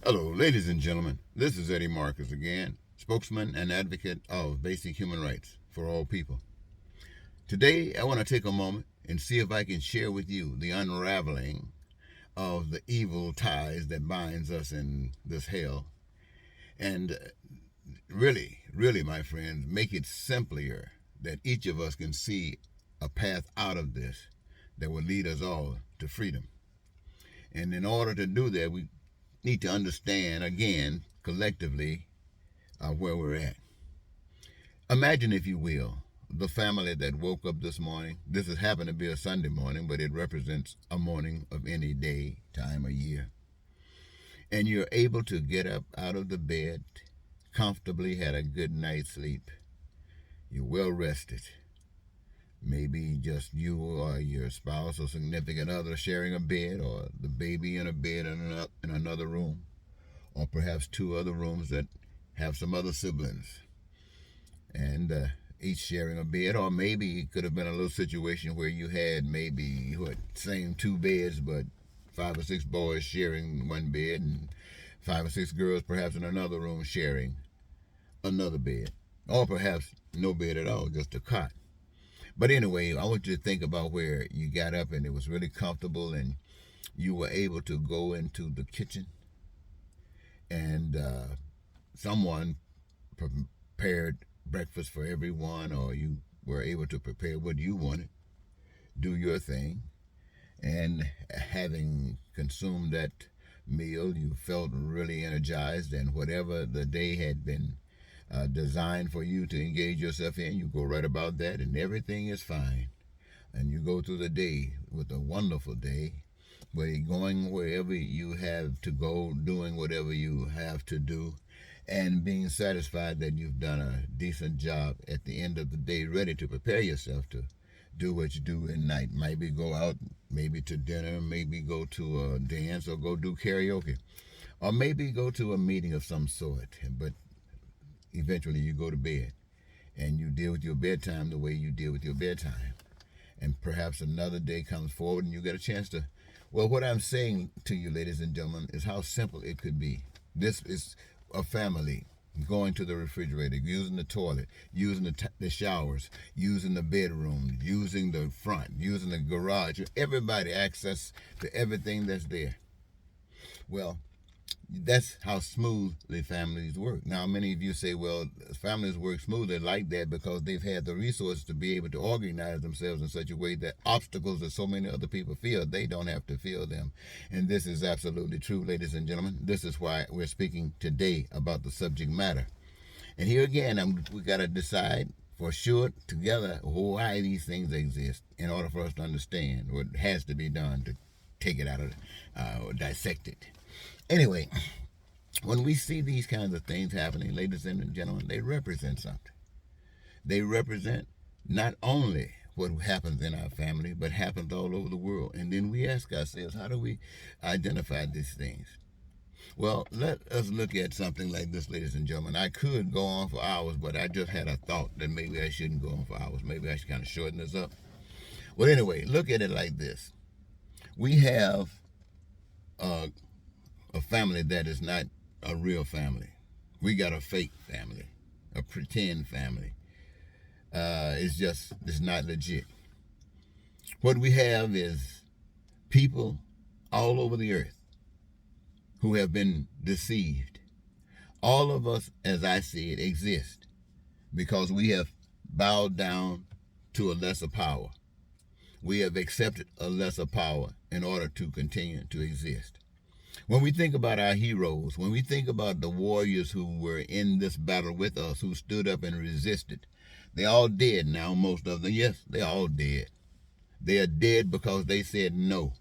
Hello, ladies and gentlemen. This is Eddie Marcus again, spokesman and advocate of basic human rights for all people. Today, I want to take a moment and see if I can share with you the unraveling of the evil ties that binds us in this hell. And really, my friends, make it simpler that each of us can see a path out of this that will lead us all to freedom. And in order to do that, we need to understand again collectively where we're at. Imagine, if you will, the family that woke up this morning. This has happened to be a Sunday morning, but it represents a morning of any day, time, or year. And you're able to get up out of the bed, comfortably had a good night's sleep. You're well rested. Maybe just you or your spouse or significant other sharing a bed, or the baby in a bed in another room, or perhaps two other rooms that have some other siblings, and each sharing a bed. Or maybe it could have been a little situation where you had maybe same two beds, but 5 or 6 boys sharing one bed, and 5 or 6 girls perhaps in another room sharing another bed, or perhaps no bed at all, just a cot. But anyway, I want you to think about where you got up and it was really comfortable, and you were able to go into the kitchen, and someone prepared breakfast for everyone, or you were able to prepare what you wanted, do your thing, and having consumed that meal, you felt really energized, and whatever the day had been designed for you to engage yourself in, you go right about that, and everything is fine. And you go through the day with a wonderful day, where you're going wherever you have to go, doing whatever you have to do, and being satisfied that you've done a decent job at the end of the day, ready to prepare yourself to do what you do at night. Maybe go out, maybe to dinner, maybe go to a dance, or go do karaoke, or maybe go to a meeting of some sort. But eventually you go to bed, and you deal with your bedtime the way you deal with your bedtime. And perhaps another day comes forward and you get a chance to. Well, what I'm saying to you, ladies and gentlemen, is how simple it could be. This is a family going to the refrigerator, using the toilet, using the showers, using the bedroom, using the front, using the garage. Everybody access to everything that's there. Well, that's how smoothly families work. Now, many of you say, well, families work smoothly like that because they've had the resources to be able to organize themselves in such a way that obstacles that so many other people feel, they don't have to feel them. And this is absolutely true, ladies and gentlemen. This is why we're speaking today about the subject matter. And here again, we got to decide for sure together why these things exist in order for us to understand what has to be done to take it out of or dissect it. Anyway, when we see these kinds of things happening, ladies and gentlemen, they represent something. They represent not only what happens in our family, but happens all over the world. And then we ask ourselves, how do we identify these things? Well, let us look at something like this, ladies and gentlemen. I could go on for hours, but I just had a thought that maybe I shouldn't go on for hours. Maybe I should kind of shorten this up. Well, anyway, look at it like this. We have a family that is not a real family. We got a fake family, a pretend family. It's not legit. What we have is people all over the earth who have been deceived. All of us, as I see it, exist because we have bowed down to a lesser power. We have accepted a lesser power in order to continue to exist. When we think about our heroes, when we think about the warriors who were in this battle with us, who stood up and resisted, they all dead now, most of them. Yes, they're all dead. They are dead because they said no.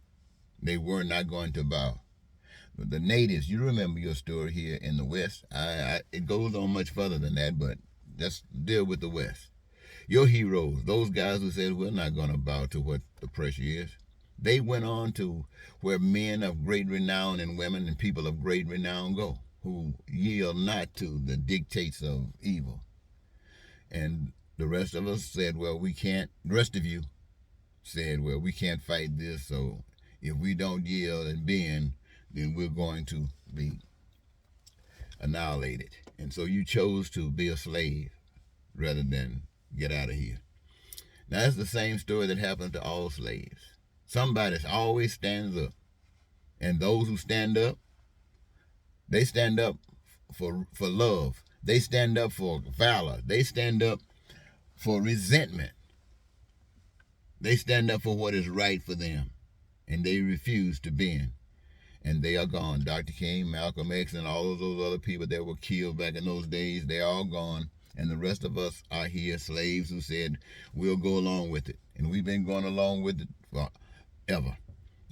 They were not going to bow. The natives, you remember your story here in the West. It goes on much further than that, but let's deal with the West. Your heroes, those guys who said, we're not going to bow to what the pressure is. They went on to where men of great renown and women and people of great renown go, who yield not to the dictates of evil. And the rest of us said, well, we can't, the rest of you said, well, we can't fight this, so if we don't yield and bend, then we're going to be annihilated. And so you chose to be a slave rather than get out of here. Now, that's the same story that happened to all slaves. Somebody always stands up. And those who stand up, they stand up for love. They stand up for valor. They stand up for resentment. They stand up for what is right for them. And they refuse to bend. And they are gone. Dr. King, Malcolm X, and all of those other people that were killed back in those days, they're all gone. And the rest of us are here, slaves who said, we'll go along with it. And we've been going along with it forever.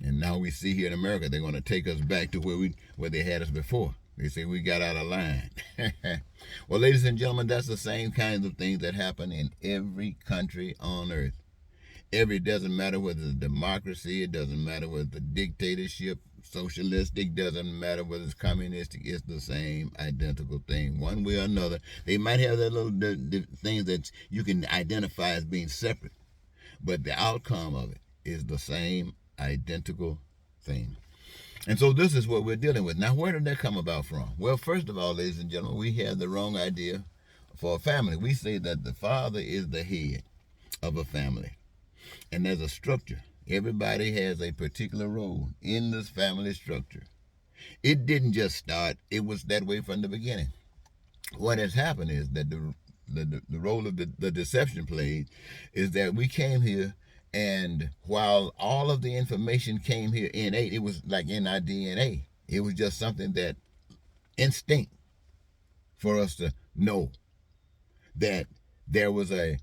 And now we see here in America, they're going to take us back to where they had us before. They say we got out of line. Well, ladies and gentlemen, that's the same kinds of things that happen in every country on earth. It doesn't matter whether it's democracy, it doesn't matter whether it's a dictatorship, socialistic, doesn't matter whether it's communistic, it's the same identical thing. One way or another, they might have their little things that you can identify as being separate, but the outcome of it is the same identical thing. And so this is what we're dealing with. Now, where did that come about from? Well, first of all, ladies and gentlemen, we have the wrong idea for a family. We say that the father is the head of a family. And there's a structure. Everybody has a particular role in this family structure. It didn't just start. It was that way from the beginning. What has happened is that the role of the deception played is that we came here, and while all of the information came here innate, it was like in our DNA. It was just something that instinct for us to know that there was a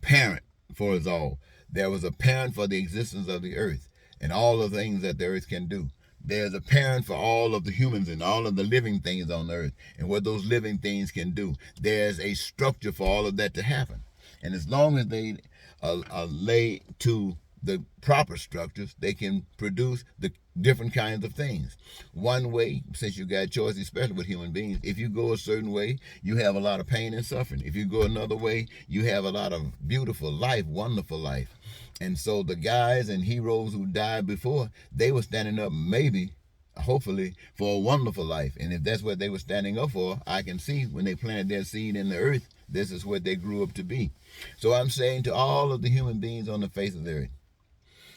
parent for us all. There was a parent for the existence of the earth and all the things that the earth can do. There's a parent for all of the humans and all of the living things on the earth and what those living things can do. There's a structure for all of that to happen. And as long as they lay to the proper structures, they can produce the different kinds of things. One way, since you got choice, especially with human beings, if you go a certain way, you have a lot of pain and suffering. If you go another way, you have a lot of beautiful life, wonderful life. And so the guys and heroes who died before, they were standing up maybe, hopefully, for a wonderful life. And if that's what they were standing up for, I can see when they planted their seed in the earth, this is what they grew up to be. So I'm saying to all of the human beings on the face of the earth,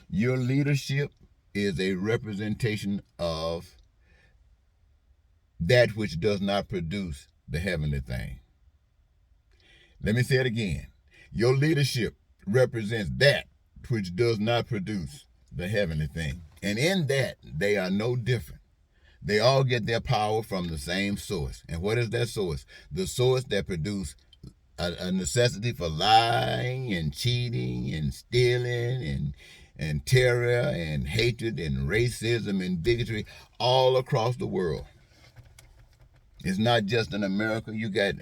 your leadership is a representation of that which does not produce the heavenly thing. Let me say it again. Your leadership represents that which does not produce the heavenly thing. And in that, they are no different. They all get their power from the same source. And what is that source? The source that produces a necessity for lying and cheating and stealing and terror and hatred and racism and bigotry all across the world. It's not just in America. You got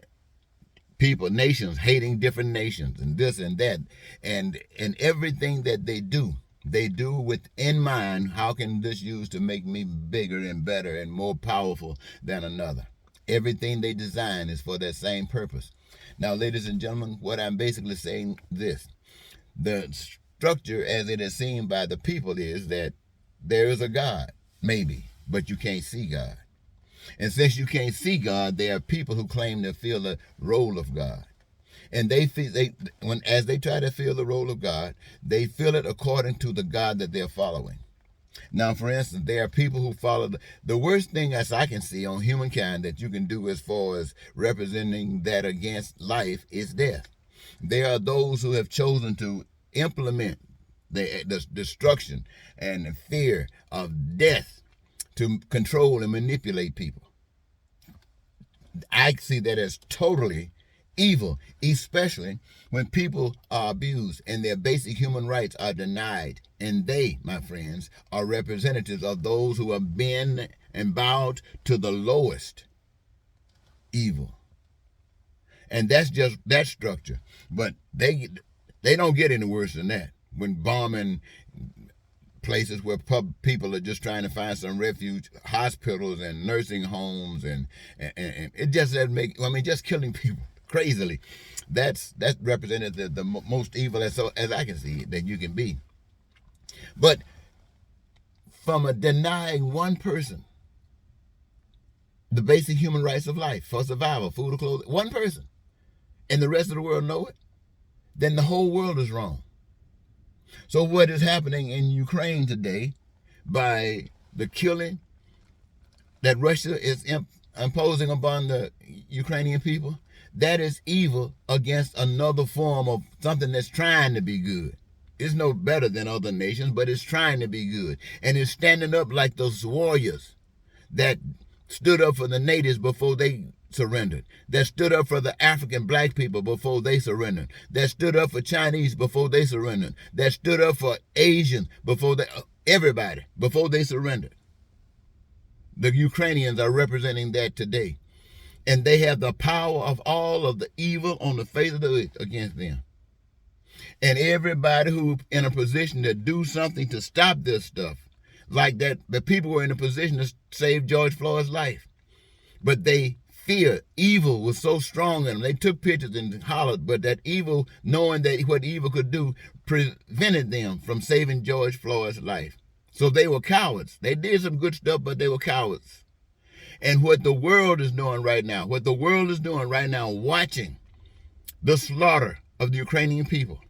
people, nations hating different nations and this and that. And everything that they do with in mind, how can this use to make me bigger and better and more powerful than another? Everything they design is for that same purpose. Now, ladies and gentlemen, what I'm basically saying this. The structure as it is seen by the people is that there is a God, maybe, but you can't see God. And since you can't see God, there are people who claim to fill the role of God. And as they try to fill the role of God, they fill it according to the God that they're following. Now, for instance, there are people who follow the worst thing as I can see on humankind that you can do as far as representing that against life is death. There are those who have chosen to implement the destruction and the fear of death to control and manipulate people. I see that as totally evil, especially when people are abused and their basic human rights are denied. And they, my friends, are representatives of those who have been and bowed to the lowest evil. And that's just that structure. But they don't get any worse than that. When bombing places where people are just trying to find some refuge, hospitals and nursing homes, and it just doesn't make, just killing people crazily. That's represented the most evil as I can see that you can be. But from denying one person the basic human rights of life for survival, food or clothing, one person, and the rest of the world know it, then the whole world is wrong. So what is happening in Ukraine today by the killing that Russia is imposing upon the Ukrainian people, that is evil against another form of something that's trying to be good. It's no better than other nations, but it's trying to be good. And it's standing up like those warriors that stood up for the natives before they surrendered, that stood up for the African black people before they surrendered, that stood up for Chinese before they surrendered, that stood up for Asians before everybody before they surrendered. The Ukrainians are representing that today. And they have the power of all of the evil on the face of the earth against them. And everybody who in a position to do something to stop this stuff, like that, the people were in a position to save George Floyd's life. But they fear, evil was so strong in them. They took pictures and hollered, but that evil, knowing that what evil could do, prevented them from saving George Floyd's life. So they were cowards. They did some good stuff, but they were cowards. And what the world is doing right now, watching the slaughter of the Ukrainian people,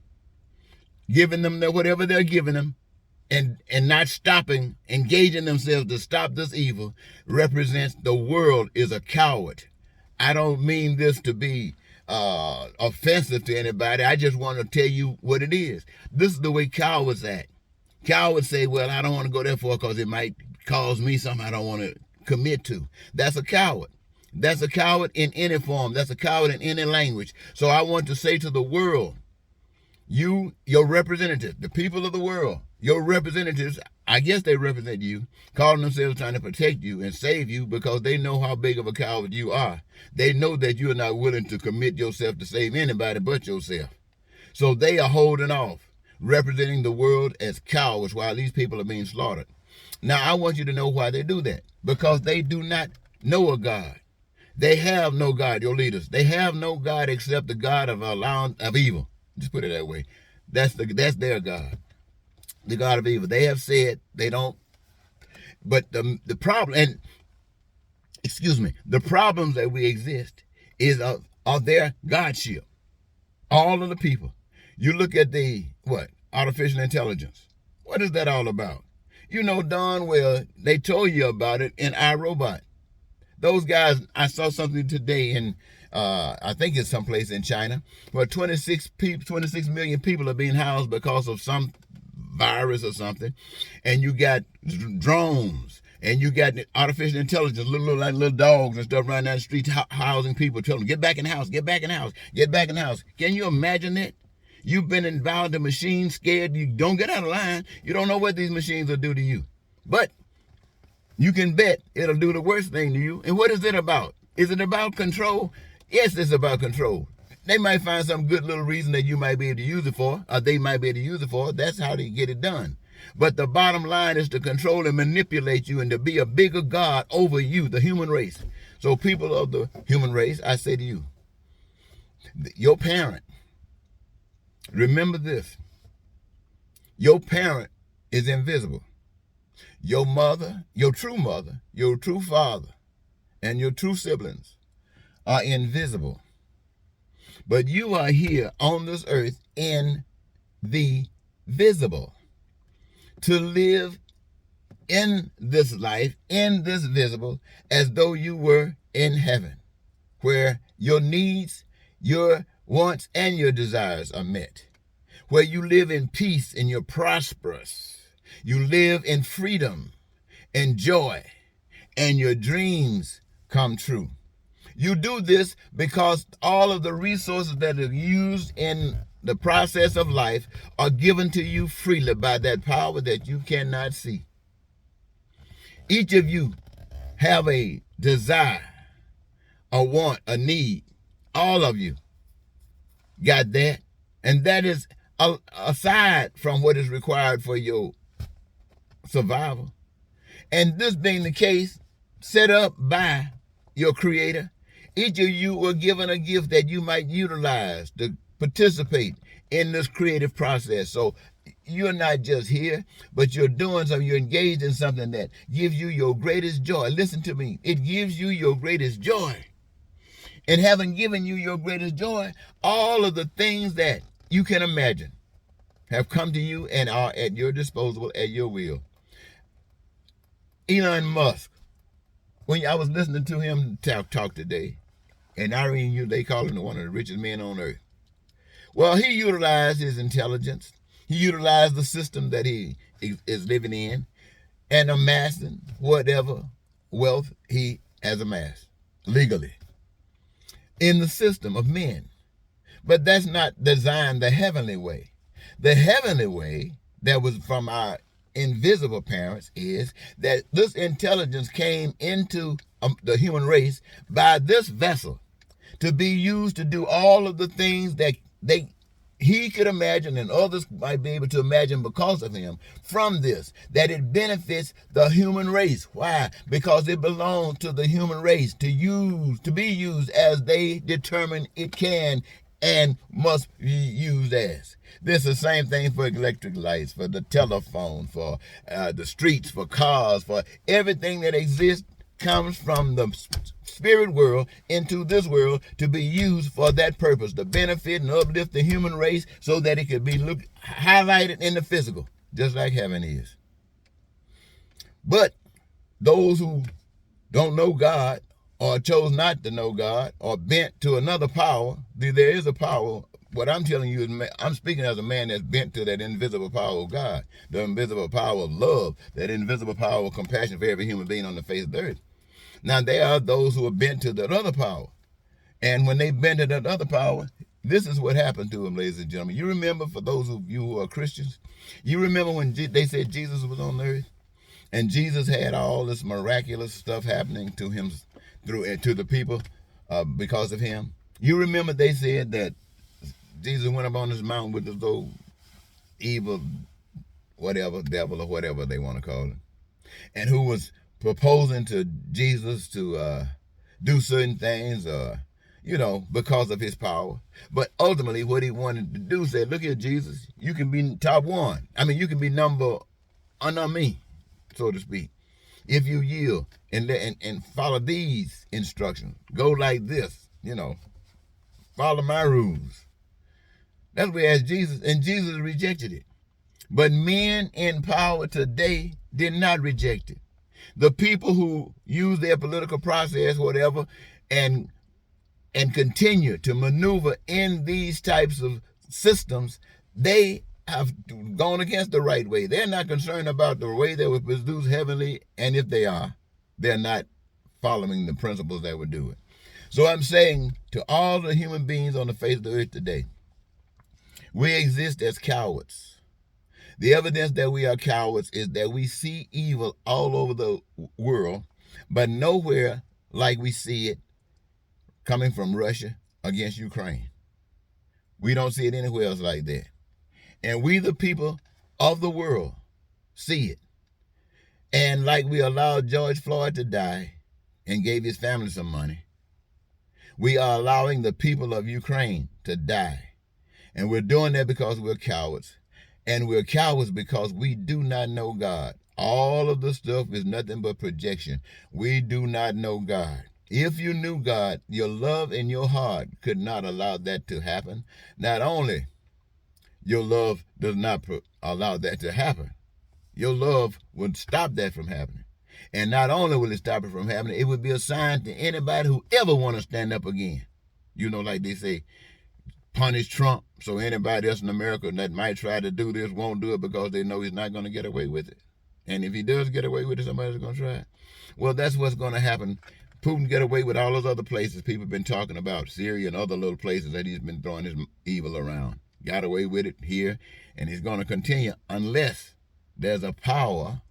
giving them whatever they're giving them, and not stopping, engaging themselves to stop this evil, represents the world is a coward. I don't mean this to be offensive to anybody. I just want to tell you what it is. This is the way cowards act. Cowards say, well, I don't want to go there for because it might cause me something I don't want to commit to. That's a coward. That's a coward in any form. That's a coward in any language. So I want to say to the world, you, your representatives, the people of the world, your representatives, I guess they represent you, calling themselves trying to protect you and save you because they know how big of a coward you are. They know that you're not willing to commit yourself to save anybody but yourself. So they are holding off, representing the world as cowards while these people are being slaughtered. Now, I want you to know why they do that. Because they do not know a God. They have no God, your leaders. They have no God except the God of evil. Just put it that way. That's their God. The God of evil. They have said they don't. But the problem, the problems that we exist is of their Godship. All of the people. You look at artificial intelligence. What is that all about? You know darn well they told you about it in iRobot. Those guys, I saw something today in, I think it's someplace in China, where 26 million people are being housed because of some virus or something. And you got drones, and you got artificial intelligence, little dogs and stuff running down the street housing people, telling them, get back in the house, get back in the house, get back in the house. Can you imagine that? You've been involved in machines, scared, you don't get out of line. You don't know what these machines will do to you. But you can bet it'll do the worst thing to you. And what is it about? Is it about control? Yes, it's about control. They might find some good little reason that you might be able to use it for, or they might be able to use it for. That's how they get it done. But the bottom line is to control and manipulate you and to be a bigger God over you, the human race. So people of the human race, I say to you, your parent, remember this. Your parent is invisible. Your mother, your true father, and your true siblings are invisible. But you are here on this earth in the visible. To live in this life, in this visible, as though you were in heaven, where your needs, your wants, and your desires are met, where you live in peace and you're prosperous. You live in freedom and joy, and your dreams come true. You do this because all of the resources that are used in the process of life are given to you freely by that power that you cannot see. Each of you have a desire, a want, a need. All of you got that. And that is aside from what is required for your survival. And this being the case, set up by your Creator, each of you were given a gift that you might utilize to participate in this creative process. So you're not just here, but you're doing something, you're engaged in something that gives you your greatest joy. Listen to me. It gives you your greatest joy. And having given you your greatest joy, all of the things that you can imagine have come to you and are at your disposal, at your will. Elon Musk, when I was listening to him talk today, and Irene, they call him one of the richest men on earth. Well, he utilized his intelligence. He utilized the system that he is living in and amassing whatever wealth he has amassed legally in the system of men. But that's not designed the heavenly way. The heavenly way that was from our invisible parents is that this intelligence came into the human race by this vessel to be used to do all of the things that he could imagine and others might be able to imagine because of him. From this, that it benefits the human race. Why? Because it belongs to the human race to be used as they determine it can and must be used as. This is the same thing for electric lights, for the telephone, for the streets, for cars, for everything that exists comes from the spirit world into this world to be used for that purpose, to benefit and uplift the human race so that it could be highlighted in the physical, just like heaven is. But those who don't know God or chose not to know God or bent to another power, there is a power. What I'm telling you is I'm speaking as a man that's bent to that invisible power of God, the invisible power of love, that invisible power of compassion for every human being on the face of the earth. Now, there are those who are bent to that other power. And when they bent to that other power, this is what happened to them, ladies and gentlemen. You remember, for those of you who are Christians, you remember when they said Jesus was on earth? And Jesus had all this miraculous stuff happening to him, to the people because of him. You remember they said that Jesus went up on this mountain with this old evil, whatever, devil or whatever they want to call it, and who was proposing to Jesus to do certain things, because of his power. But ultimately, what he wanted to do said, look here, Jesus, you can be top one. I mean, you can be number under me, so to speak, if you yield and follow these instructions. Go like this, follow my rules. That's where asked Jesus, and Jesus rejected it. But men in power today did not reject it. The people who use their political process, whatever, and continue to maneuver in these types of systems, they have gone against the right way. They're not concerned about the way they were produced heavenly, and if they are, they're not following the principles that would do it. So I'm saying to all the human beings on the face of the earth today, we exist as cowards. The evidence that we are cowards is that we see evil all over the world, but nowhere like we see it coming from Russia against Ukraine. We don't see it anywhere else like that. And we, the people of the world, see it. And like we allowed George Floyd to die and gave his family some money, we are allowing the people of Ukraine to die. And we're doing that because we're cowards. And we're cowards because we do not know God. All of the stuff is nothing but projection. We do not know God. If you knew God, your love in your heart could not allow that to happen. Not only your love does not allow that to happen, your love would stop that from happening. And not only will it stop it from happening, it would be a sign to anybody who ever want to stand up again. Like they say, punish Trump, so anybody else in America that might try to do this won't do it because they know he's not going to get away with it. And if he does get away with it, somebody's going to try it. Well, that's what's going to happen. Putin get away with all those other places people have been talking about, Syria and other little places that he's been throwing his evil around. Got away with it here, and he's going to continue unless there's a power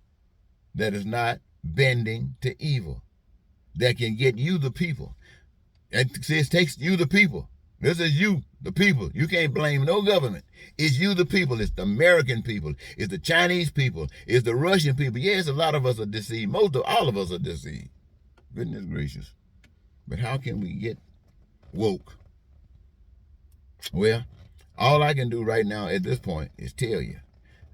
that is not bending to evil, that can get you, the people. It takes you, the people. This is you, the people. You can't blame no government. It's you, the people. It's the American people. It's the Chinese people. It's the Russian people. Yes, a lot of us are deceived. All of us are deceived. Goodness gracious. But how can we get woke? Well, all I can do right now at this point is tell you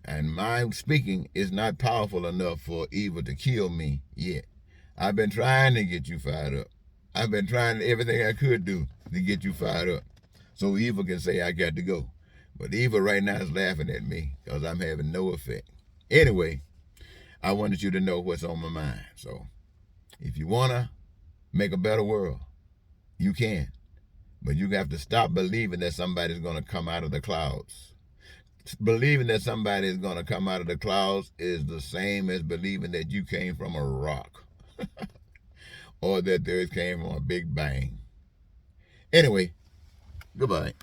And my speaking is not powerful enough for evil to kill me yet. I've been trying to get you fired up. I've been trying everything I could do to get you fired up. So evil can say I got to go. But evil right now is laughing at me because I'm having no effect. Anyway, I wanted you to know what's on my mind. So if you want to make a better world, you can. But you have to stop believing that somebody's going to come out of the clouds. Believing that somebody is going to come out of the clouds is the same as believing that you came from a rock or that the earth came from a big bang. Anyway, goodbye.